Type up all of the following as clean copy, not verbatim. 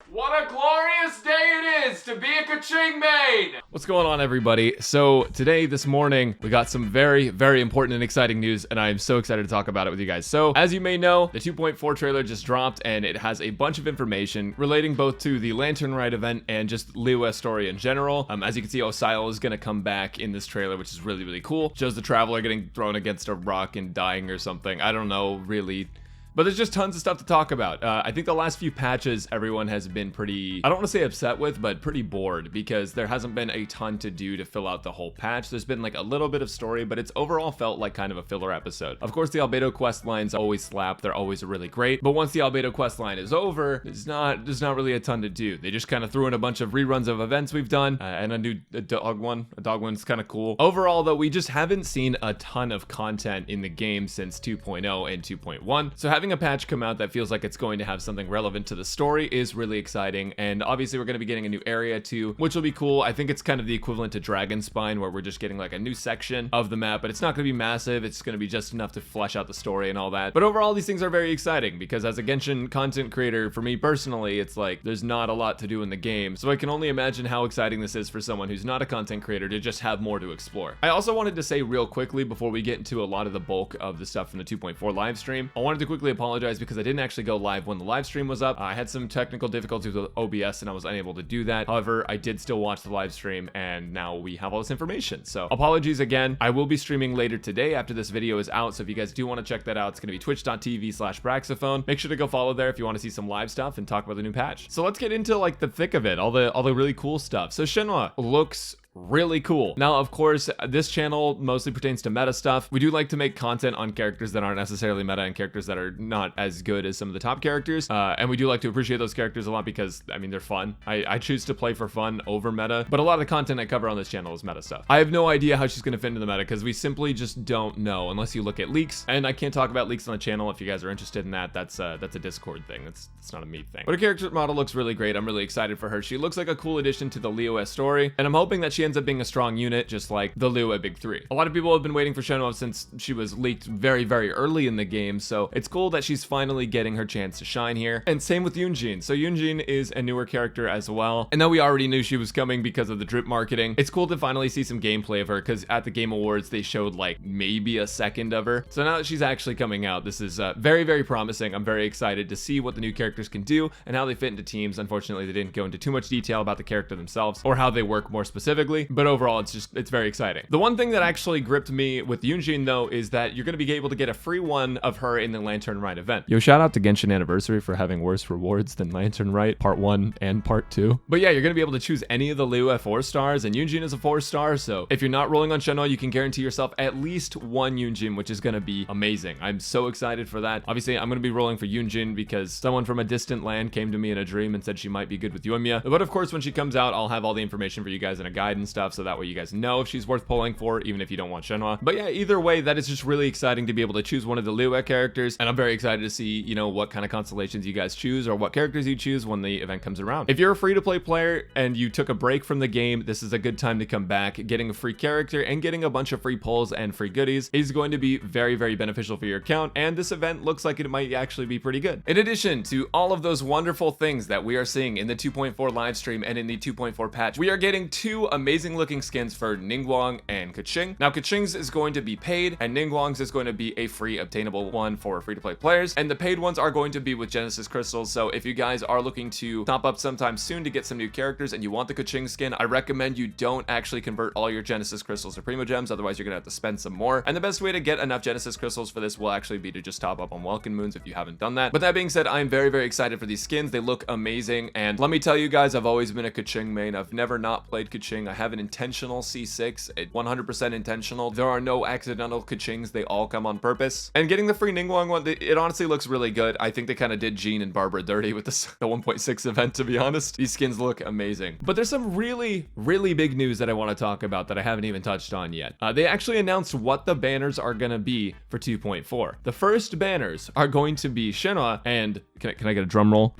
What a glorious day it is to be a Kaching main! What's going on, everybody? So today, this morning, we got some very, very important and exciting news, and I am so excited to talk about it with you guys. So, as you may know, the 2.4 trailer just dropped, and it has a bunch of information relating both to the Lantern Rite event and just liyue story in general. As you can see, Osile is going to come back in this trailer, which is really, really cool. Shows the Traveler getting thrown against a rock and dying or something. I don't know, really. But there's just tons of stuff to talk about. I think the last few patches, everyone has been pretty, I don't want to say upset with, but pretty bored because there hasn't been a ton to do to fill out the whole patch. There's been like a little bit of story, but it's overall felt like kind of a filler episode. Of course, the Albedo quest lines always slap. They're always really great. But once the Albedo quest line is over, there's not really a ton to do. They just kind of threw in a bunch of reruns of events we've done and a new dog one. A dog one's kind of cool. Overall, though, we just haven't seen a ton of content in the game since 2.0 and 2.1. So having a patch come out that feels like it's going to have something relevant to the story is really exciting, and obviously we're going to be getting a new area too, which will be cool. I think it's kind of the equivalent to Dragon Spine, where we're just getting like a new section of the map, but it's not going to be massive. It's going to be just enough to flesh out the story and all that. But overall, these things are very exciting because as a Genshin content creator, for me personally, it's like there's not a lot to do in the game, so I can only imagine how exciting this is for someone who's not a content creator to just have more to explore. I also wanted to say real quickly before we get into a lot of the bulk of the stuff from the 2.4 live stream, I wanted to quickly apologize because I didn't actually go live when the live stream was up. I had some technical difficulties with OBS and I was unable to do that. However, I did still watch the live stream and now we have all this information. So apologies again. I will be streaming later today after this video is out. So if you guys do want to check that out, it's going to be twitch.tv/Braxophone. Make sure to go follow there if you want to see some live stuff and talk about the new patch. So let's get into like the thick of it, all the really cool stuff. So Shinwa looks really cool. Now, of course, this channel mostly pertains to meta stuff. We do like to make content on characters that aren't necessarily meta and characters that are not as good as some of the top characters. And we do like to appreciate those characters a lot because, I mean, they're fun. I choose to play for fun over meta, but a lot of the content I cover on this channel is meta stuff. I have no idea how she's going to fit into the meta because we simply just don't know unless you look at leaks. And I can't talk about leaks on the channel. If you guys are interested in that, that's a Discord thing. It's not a me thing. But her character model looks really great. I'm really excited for her. She looks like a cool addition to the liyue story, and I'm hoping that she ends up being a strong unit, just like the liyue Big 3. A lot of people have been waiting for Shenhe since she was leaked very, very early in the game, so it's cool that she's finally getting her chance to shine here. And same with Yunjin. So Yunjin is a newer character as well, and though we already knew she was coming because of the drip marketing, it's cool to finally see some gameplay of her because at the Game Awards they showed like maybe a second of her. So now that she's actually coming out, this is very, very promising. I'm very excited to see what the new characters can do and how they fit into teams. Unfortunately, they didn't go into too much detail about the character themselves or how they work more specifically, but overall it's very exciting. The one thing that actually gripped me with Yunjin though is that you're going to be able to get a free one of her in the Lantern Rite event. Yo, shout out to Genshin Anniversary for having worse rewards than Lantern Rite Part 1 and Part 2. But yeah, you're going to be able to choose any of the liyue 4 stars, and Yunjin is a 4-star, so if you're not rolling on Shenhe, you can guarantee yourself at least one Yunjin, which is going to be amazing. I'm so excited for that. Obviously, I'm going to be rolling for Yunjin because someone from a distant land came to me in a dream and said she might be good with Yuemiya. But of course, when she comes out, I'll have all the information for you guys in a guide and stuff, so that way you guys know if she's worth pulling for, even if you don't want Shenhe. But yeah, either way, that is just really exciting to be able to choose one of the liyue characters, and I'm very excited to see, you know, what kind of constellations you guys choose or what characters you choose when the event comes around. If you're a free-to-play player and you took a break from the game, this is a good time to come back. Getting a free character and getting a bunch of free pulls and free goodies is going to be very, very beneficial for your account, and this event looks like it might actually be pretty good. In addition to all of those wonderful things that we are seeing in the 2.4 live stream and in the 2.4 patch, we are getting two amazing looking skins for Ningguang and Kaching. Now, Kaching's is going to be paid, and Ningguang's is going to be a free obtainable one for free-to-play players, and the paid ones are going to be with Genesis Crystals. So if you guys are looking to top up sometime soon to get some new characters and you want the Kaching skin, I recommend you don't actually convert all your Genesis Crystals to Primo Gems, otherwise you're gonna have to spend some more. And the best way to get enough Genesis Crystals for this will actually be to just top up on Welkin Moons if you haven't done that. But that being said, I'm very, very excited for these skins. They look amazing, and let me tell you guys, I've always been a Kaching main. I've never not played Kaching. I have an intentional C6, 100% intentional. There are no accidental Kachings. They all come on purpose. And getting the free Ningguang one, it honestly looks really good. I think they kind of did Jean and Barbara dirty with the 1.6 event, to be honest. These skins look amazing. But there's some really, really big news that I want to talk about that I haven't even touched on yet. They actually announced what the banners are going to be for 2.4. The first banners are going to be Shinwa and... Can I get a drum roll?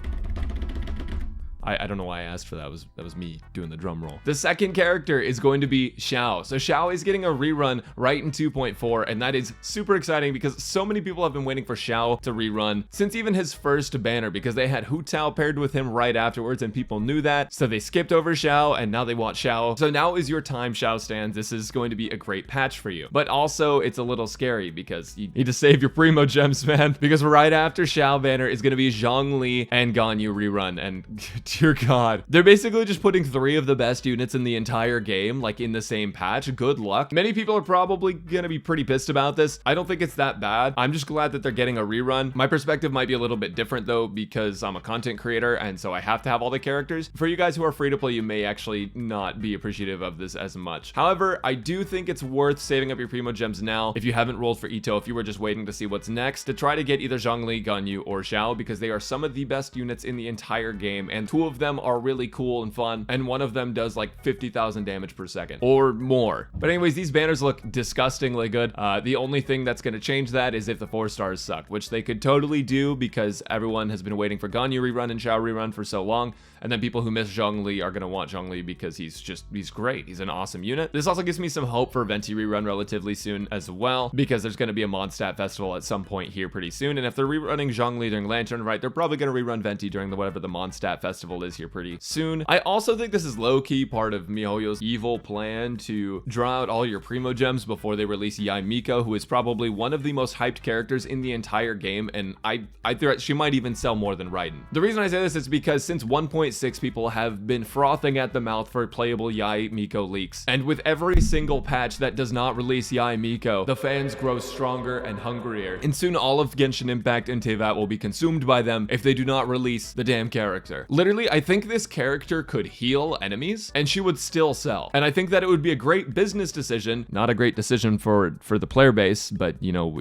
I don't know why I asked for that. That was me doing the drum roll. The second character is going to be Xiao. So Xiao is getting a rerun right in 2.4, and that is super exciting because so many people have been waiting for Xiao to rerun since even his first banner, because they had Hu Tao paired with him right afterwards and people knew that. So they skipped over Xiao and now they want Xiao. So now is your time, Xiao stands. This is going to be a great patch for you. But also it's a little scary because you need to save your primo gems, man, because right after Xiao banner is going to be Zhongli and Ganyu rerun. And dear God, they're basically just putting 3 of the best units in the entire game like in the same patch. Good luck. Many people are probably going to be pretty pissed about this. I don't think it's that bad. I'm just glad that they're getting a rerun. My perspective might be a little bit different though, because I'm a content creator and so I have to have all the characters. For you guys who are free to play, you may actually not be appreciative of this as much. However, I do think it's worth saving up your primo gems now if you haven't rolled for Ito, if you were just waiting to see what's next, to try to get either Zhongli, Ganyu, or Xiao, because they are some of the best units in the entire game, and 2 of them are really cool and fun, and 1 of them does like 50,000 damage per second or more. But anyways, these banners look disgustingly good. The only thing that's going to change that is if the 4 stars suck, which they could totally do because everyone has been waiting for Ganyu rerun and Xiao rerun for so long, and then people who miss Zhongli are going to want Zhongli because he's great. He's an awesome unit. This also gives me some hope for Venti rerun relatively soon as well, because there's going to be a Mondstadt festival at some point here pretty soon, and if they're rerunning Zhongli during Lantern, right, they're probably going to rerun Venti during whatever the Mondstadt festival is here pretty soon. I also think this is low-key part of miHoYo's evil plan to draw out all your primo gems before they release YAE MIKO, who is probably one of the most hyped characters in the entire game, and I think she might even sell more than Raiden. The reason I say this is because since 1.6, people have been frothing at the mouth for playable YAE MIKO leaks, and with every single patch that does not release YAE MIKO, the fans grow stronger and hungrier, and soon all of Genshin Impact and Tevat will be consumed by them if they do not release the damn character. Literally, I think this character could heal enemies and she would still sell, and I think that it would be a great business decision, not a great decision for the player base, but you know,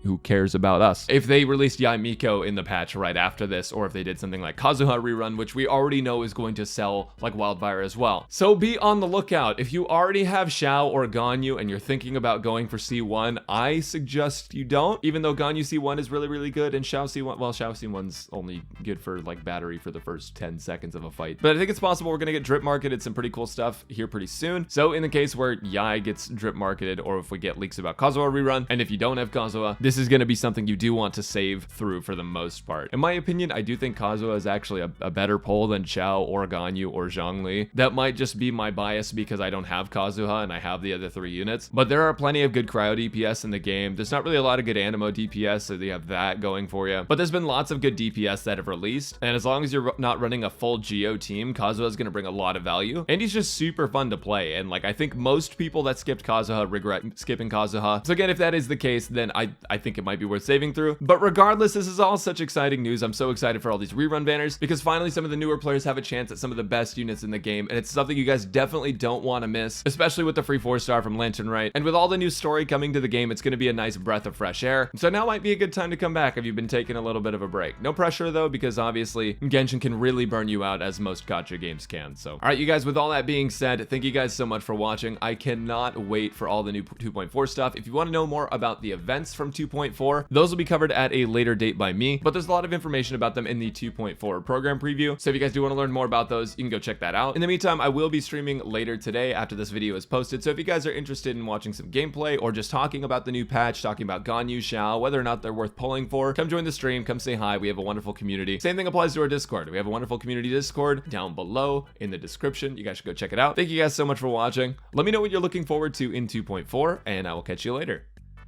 who cares about us, if they released YAE MIKO in the patch right after this, or if they did something like Kazuha rerun, which we already know is going to sell like wildfire as well. So be on the lookout. If you already have Xiao or Ganyu and you're thinking about going for C1, I suggest you don't, even though Ganyu C1 is really, really good, and Xiao C1, well, Xiao C1's only good for like battery for the first 10 seconds of a fight. But I think it's possible we're gonna get drip marketed some pretty cool stuff here pretty soon. So in the case where YAE gets drip marketed, or if we get leaks about Kazuha rerun, and if you don't have Kazuha, this is gonna be something you do want to save through for the most part. In my opinion, I do think Kazuha is actually a better pull than Xiao or Ganyu or Zhongli. That might just be my bias because I don't have Kazuha and I have the other 3 units, but there are plenty of good cryo DPS in the game. There's not really a lot of good Animo DPS, so you have that going for you, but there's been lots of good DPS that have released, and as long as you're not running a full Geo team, Kazuha is going to bring a lot of value, and he's just super fun to play, and like I think most people that skipped Kazuha regret skipping Kazuha. So again, if that is the case, then I think it might be worth saving through. But regardless, this is all such exciting news. I'm so excited for all these rerun banners because finally some of the newer players have a chance at some of the best units in the game, and it's something you guys definitely don't want to miss, especially with the free 4-star from Lantern, right? And with all the new story coming to the game, it's going to be a nice breath of fresh air. So now might be a good time to come back if you've been taking a little bit of a break. No pressure though, because obviously Genshin can really burn you out, as most gacha games can. So all right, you guys, with all that being said, thank you guys so much for watching. I cannot wait for all the new 2.4 stuff. If you want to know more about the events from 2.4, those will be covered at a later date by me, but there's a lot of information about them in the 2.4 program preview. So if you guys do want to learn more about those, you can go check that out. In the meantime, I will be streaming later today after this video is posted. So if you guys are interested in watching some gameplay or just talking about the new patch, talking about Ganyu, Xiao, whether or not they're worth pulling for, come join the stream, come say hi. We have a wonderful community. Same thing applies to our Discord. We have a wonderful community Discord down below in the description. You guys should go check it out. Thank you guys so much for watching. Let me know what you're looking forward to in 2.4, and I will catch you later.